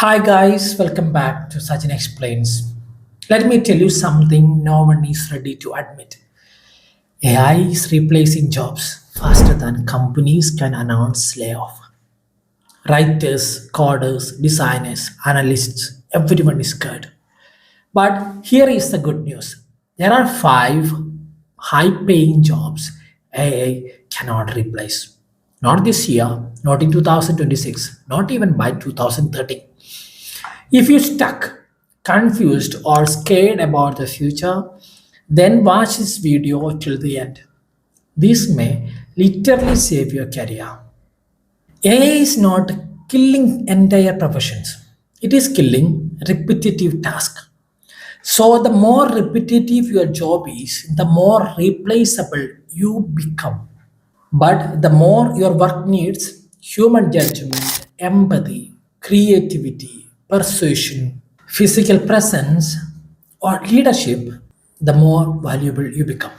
Hi guys, welcome back to Sajin Explains. Let me tell you something no one is ready to admit. AI is replacing jobs faster than companies can announce layoff. Writers, coders, designers, analysts, everyone is scared. But here is the good news. There are five high paying jobs AI cannot replace. Not this year, not in 2026, not even by 2030. If you're stuck, confused, or scared about the future, then watch this video till the end. This may literally save your career. AI is not killing entire professions, it is killing repetitive tasks. So, the more repetitive your job is, the more replaceable you become. But the more your work needs human judgment, empathy, creativity, persuasion, physical presence, or leadership, the more valuable you become.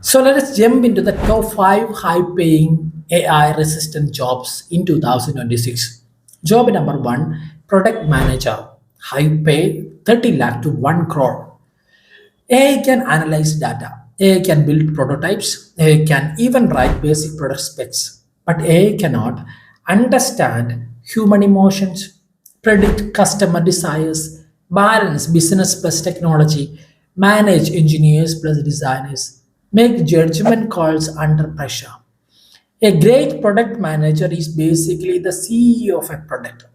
So let us jump into the top 5 high paying AI resistant jobs in 2026. Job number 1, product manager, high pay 30 lakh to 1 crore. AI can analyze data. AI can build prototypes. AI can even write basic product specs. But AI cannot understand human emotions, predict customer desires, balance business plus technology, manage engineers plus designers, make judgment calls under pressure. A great product manager is basically the CEO of a product.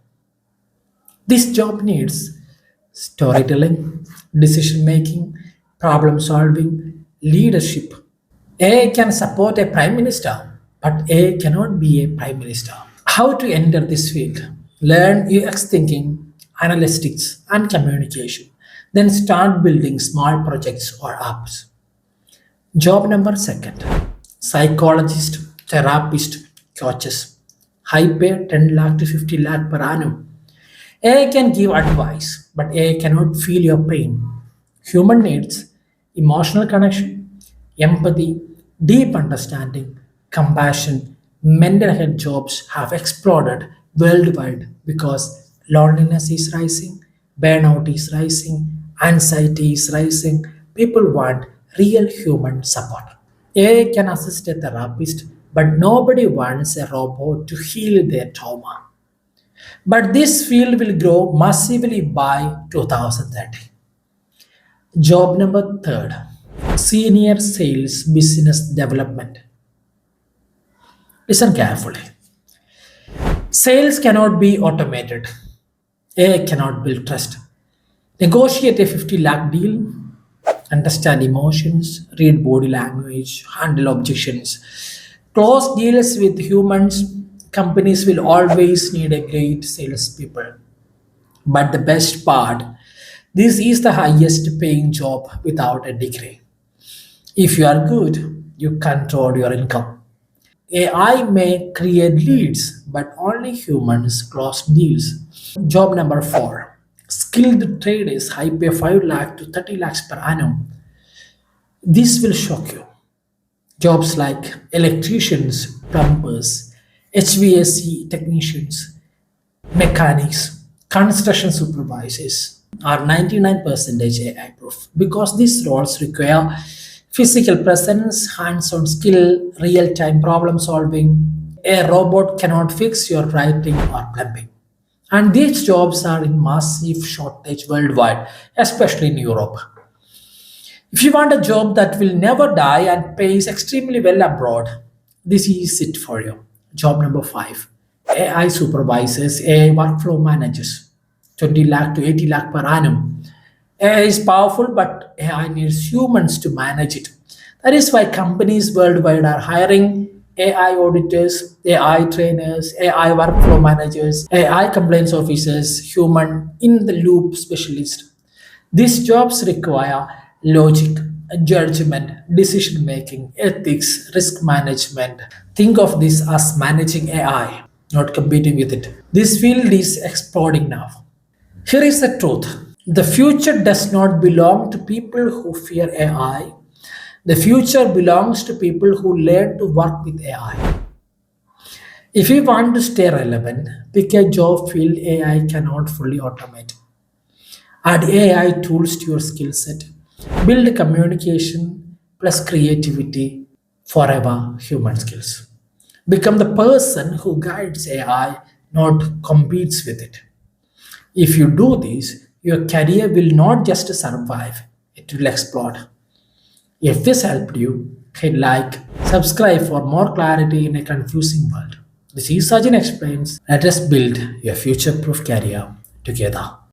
This job needs storytelling, decision making, problem solving, leadership. AI can support a prime minister, but AI cannot be a prime minister. How to enter this field? Learn UX thinking, analytics, and communication. Then start building small projects or apps. Job number second, psychologist, therapist, coaches. High pay 10 lakh to 50 lakh per annum. AI can give advice, but AI cannot feel your pain. Human needs emotional connection, empathy, deep understanding, compassion. Mental health jobs have exploded worldwide because loneliness is rising, burnout is rising, anxiety is rising. People want real human support. AI can assist a therapist, but nobody wants a robot to heal their trauma. But this field will grow massively by 2030. Job number third, senior sales business development. Listen carefully. Sales cannot be automated. AI cannot build trust. Negotiate a 50 lakh deal, understand emotions, read body language, handle objections. Close deals with humans. Companies will always need a great salespeople. But the best part, this is the highest paying job without a degree. If you are good, you control your income. AI may create leads, but only humans close deals. Job number 4, skilled traders, high pay 5 lakh to 30 lakhs per annum. This will shock you. Jobs like electricians, plumbers, HVAC technicians, mechanics, construction supervisors are 99% AI proof because these roles require physical presence, hands on skill, real time problem solving. A robot cannot fix your writing or plumbing. And these jobs are in massive shortage worldwide, especially in Europe. If you want a job that will never die and pays extremely well abroad, this is it for you. Job number 5, AI supervisors, AI workflow managers, 20 lakh to 80 lakh per annum. AI is powerful, but AI needs humans to manage it. That is why companies worldwide are hiring AI auditors, AI trainers, AI workflow managers, AI compliance officers, human in the loop specialists. These jobs require logic, judgment, decision making, ethics, risk management. Think of this as managing AI, not competing with it. This field is exploding now. Here is the truth: the future does not belong to people who fear AI, the future belongs to people who learn to work with AI. If you want to stay relevant, pick a job field AI cannot fully automate. Add AI tools to your skill set. Build communication plus creativity forever human skills. Become the person who guides AI, not competes with it. If you do this, your career will not just survive, it will explode. If this helped you, hit like, subscribe for more clarity in a confusing world. This is Sajin Explains. Let us build a future proof career together.